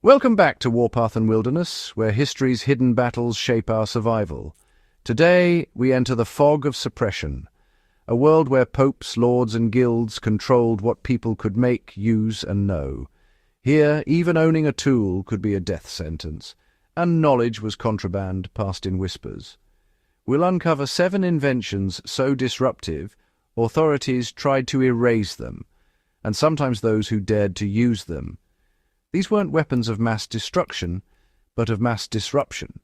Welcome back to Warpath and Wilderness, where history's hidden battles shape our survival. Today, we enter the fog of suppression, a world where popes, lords, and guilds controlled what people could make, use, and know. Here, even owning a tool could be a death sentence, and knowledge was contraband passed in whispers. We'll uncover 7 inventions so disruptive, authorities tried to erase them, and sometimes those who dared to use them. These weren't weapons of mass destruction, but of mass disruption.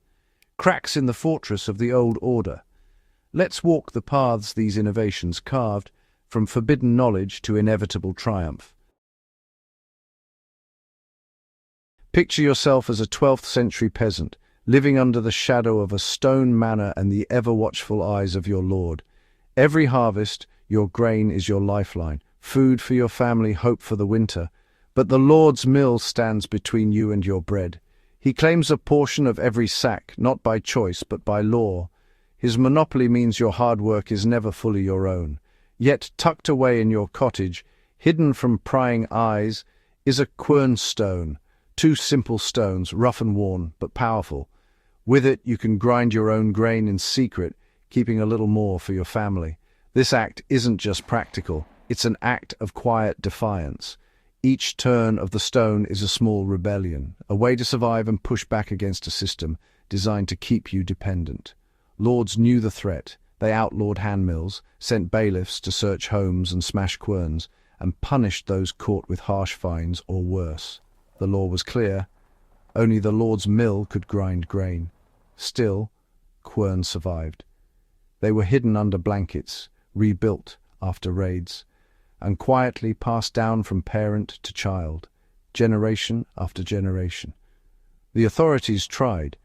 Cracks in the fortress of the old order. Let's walk the paths these innovations carved, from forbidden knowledge to inevitable triumph. Picture yourself as a 12th century peasant, living under the shadow of a stone manor and the ever-watchful eyes of your lord. Every harvest, your grain is your lifeline, food for your family, hope for the winter. But the Lord's mill stands between you and your bread. He claims a portion of every sack, not by choice but by law. His monopoly means your hard work is never fully your own. Yet tucked away in your cottage, hidden from prying eyes, is a quern stone. 2 simple stones, rough and worn, but powerful. With it you can grind your own grain in secret, keeping a little more for your family. This act isn't just practical, it's an act of quiet defiance. Each turn of the stone is a small rebellion, a way to survive and push back against a system designed to keep you dependent. Lords knew the threat. They outlawed handmills, sent bailiffs to search homes and smash querns, and punished those caught with harsh fines or worse. The law was clear. Only the Lord's mill could grind grain. Still, quern survived. They were hidden under blankets, rebuilt after raids, and quietly passed down from parent to child, generation after generation. The authorities tried,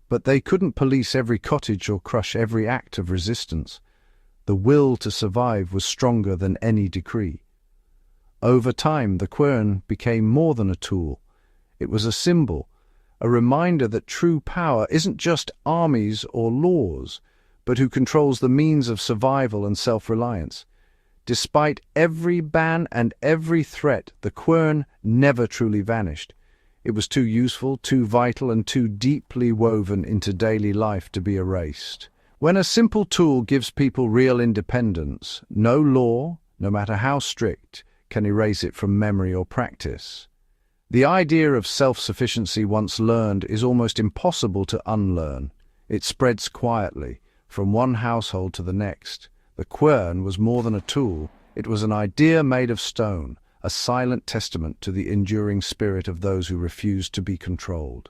but they couldn't police every cottage or crush every act of resistance. The will to survive was stronger than any decree. Over time, the quern became more than a tool. It was a symbol, a reminder that true power isn't just armies or laws, but who controls the means of survival and self-reliance. Despite every ban and every threat, the quern never truly vanished. It was too useful, too vital, and too deeply woven into daily life to be erased. When a simple tool gives people real independence, no law, no matter how strict, can erase it from memory or practice. The idea of self-sufficiency once learned is almost impossible to unlearn. It spreads quietly, from one household to the next. The quern was more than a tool, it was an idea made of stone, a silent testament to the enduring spirit of those who refused to be controlled.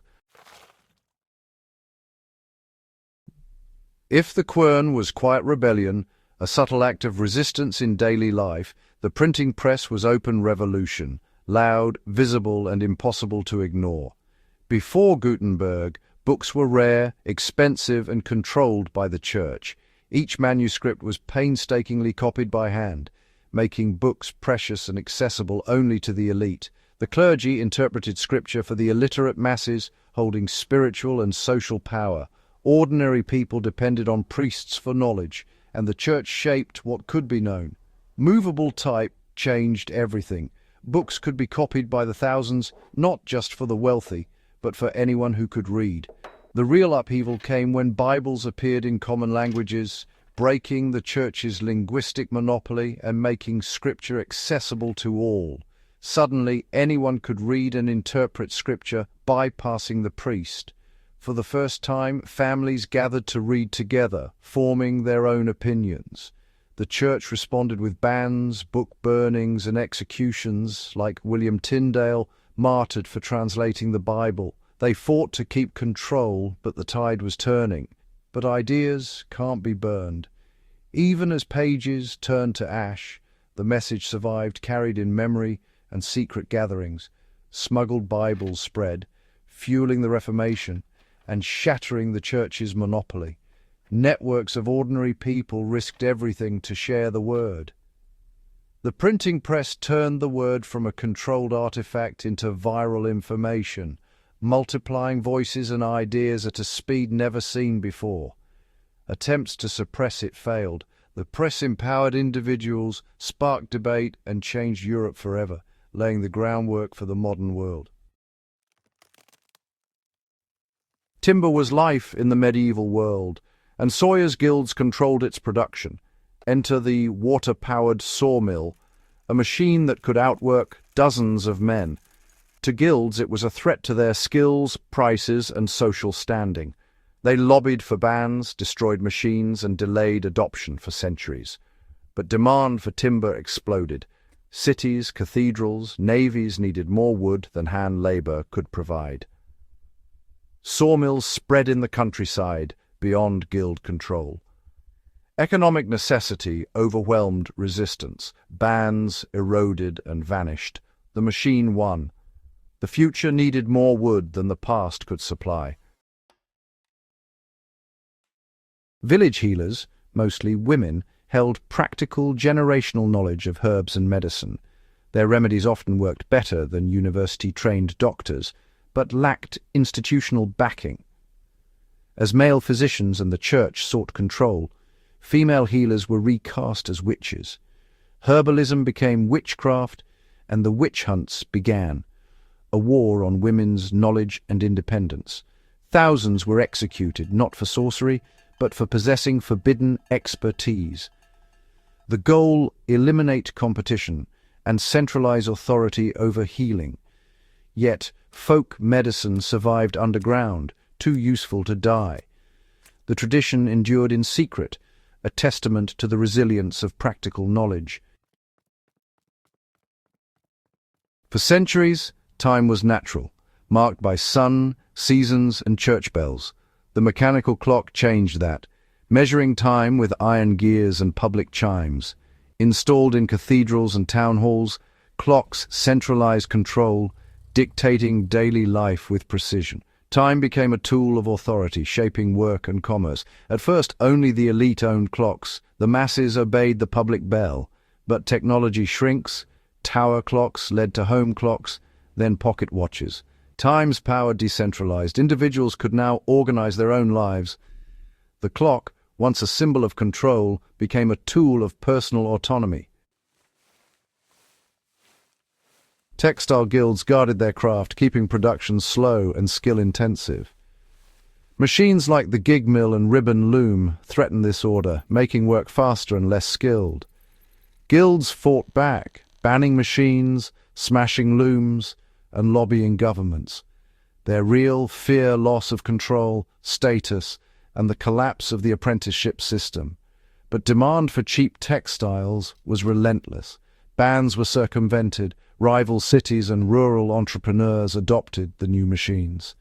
If the quern was quiet rebellion, a subtle act of resistance in daily life, the printing press was open revolution, loud, visible, and impossible to ignore. Before Gutenberg, books were rare, expensive, and controlled by the church. Each manuscript was painstakingly copied by hand, making books precious and accessible only to the elite. The clergy interpreted scripture for the illiterate masses, holding spiritual and social power. Ordinary people depended on priests for knowledge, and the church shaped what could be known. Movable type changed everything. Books could be copied by the thousands, not just for the wealthy, but for anyone who could read. The real upheaval came when Bibles appeared in common languages, breaking the church's linguistic monopoly and making scripture accessible to all. Suddenly, anyone could read and interpret scripture, bypassing the priest. For the first time, families gathered to read together, forming their own opinions. The church responded with bans, book burnings, and executions, like William Tyndale, martyred for translating the Bible. They fought to keep control, but the tide was turning. But ideas can't be burned. Even as pages turned to ash, the message survived, carried in memory and secret gatherings. Smuggled Bibles spread, fueling the Reformation and shattering the church's monopoly. Networks of ordinary people risked everything to share the word. The printing press turned the word from a controlled artifact into viral information, multiplying voices and ideas at a speed never seen before. Attempts to suppress it failed. The press empowered individuals, sparked debate, and changed Europe forever, laying the groundwork for the modern world. Timber was life in the medieval world, and sawyers' guilds controlled its production. Enter the water-powered sawmill, a machine that could outwork dozens of men. To guilds, it was a threat to their skills, prices, and social standing. They lobbied for bans, destroyed machines, and delayed adoption for centuries. But demand for timber exploded. Cities, cathedrals, navies needed more wood than hand labor could provide. Sawmills spread in the countryside beyond guild control. Economic necessity overwhelmed resistance. Bans eroded and vanished. The machine won. The future needed more wood than the past could supply. Village healers, mostly women, held practical generational knowledge of herbs and medicine. Their remedies often worked better than university-trained doctors, but lacked institutional backing. As male physicians and the church sought control, female healers were recast as witches. Herbalism became witchcraft, and the witch hunts began, a war on women's knowledge and independence. Thousands were executed, not for sorcery, but for possessing forbidden expertise. The goal: eliminate competition and centralize authority over healing. Yet, folk medicine survived underground, too useful to die. The tradition endured in secret, a testament to the resilience of practical knowledge. For centuries, time was natural, marked by sun, seasons, and church bells. The mechanical clock changed that, measuring time with iron gears and public chimes. Installed in cathedrals and town halls, clocks centralized control, dictating daily life with precision. Time became a tool of authority, shaping work and commerce. At first, only the elite owned clocks. The masses obeyed the public bell. But technology shrinks. Tower clocks led to home clocks, then pocket watches. Time's power decentralized. Individuals could now organize their own lives. The clock, once a symbol of control, became a tool of personal autonomy. Textile guilds guarded their craft, keeping production slow and skill-intensive. Machines like the gig mill and ribbon loom threatened this order, making work faster and less skilled. Guilds fought back, banning machines, smashing looms, and lobbying governments. Their real fear: loss of control, status, and the collapse of the apprenticeship system. But demand for cheap textiles was relentless. Bans were circumvented. Rival cities and rural entrepreneurs adopted the new machines.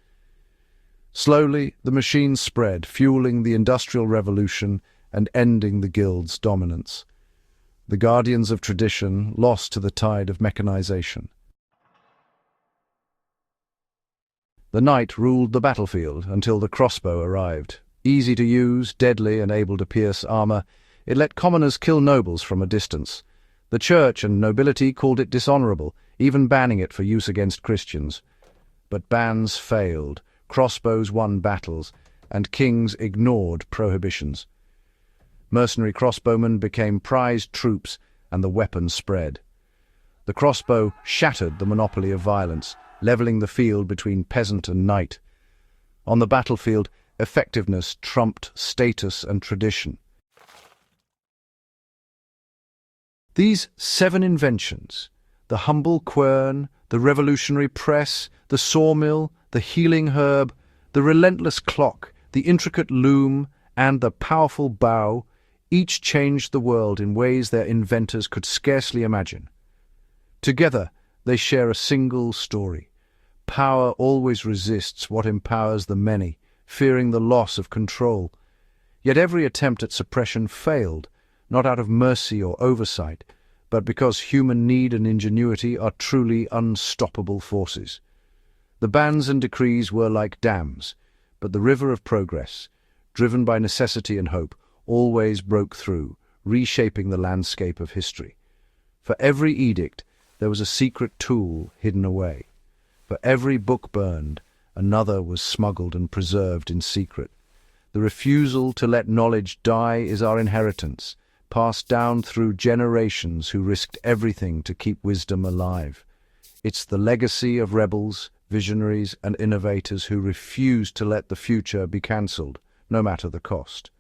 Slowly, the machines spread, fueling the Industrial Revolution and ending the guild's dominance. The guardians of tradition lost to the tide of mechanization. The knight ruled the battlefield until the crossbow arrived. Easy to use, deadly, and able to pierce armor, it let commoners kill nobles from a distance. The church and nobility called it dishonorable, even banning it for use against Christians. But bans failed, crossbows won battles, and kings ignored prohibitions. Mercenary crossbowmen became prized troops, and the weapon spread. The crossbow shattered the monopoly of violence, leveling the field between peasant and knight. On the battlefield, effectiveness trumped status and tradition. These 7 inventions, the humble quern, the revolutionary press, the sawmill, the healing herb, the relentless clock, the intricate loom, and the powerful bow, each changed the world in ways their inventors could scarcely imagine. Together, they share a single story. Power always resists what empowers the many, fearing the loss of control. Yet every attempt at suppression failed, not out of mercy or oversight, but because human need and ingenuity are truly unstoppable forces. The bans and decrees were like dams, but the river of progress, driven by necessity and hope, always broke through, reshaping the landscape of history. For every edict, there was a secret tool hidden away. For every book burned, another was smuggled and preserved in secret. The refusal to let knowledge die is our inheritance, passed down through generations who risked everything to keep wisdom alive. It's the legacy of rebels, visionaries, and innovators who refused to let the future be cancelled, no matter the cost.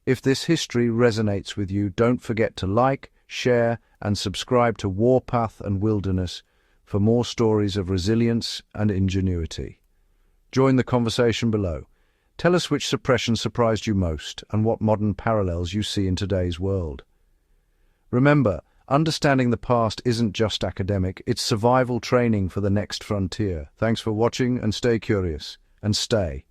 If this history resonates with you, don't forget to like, share, and subscribe to Warpath and Wilderness for more stories of resilience and ingenuity. Join the conversation below. Tell us which suppression surprised you most and what modern parallels you see in today's world. Remember, understanding the past isn't just academic, it's survival training for the next frontier. Thanks for watching and stay curious and stay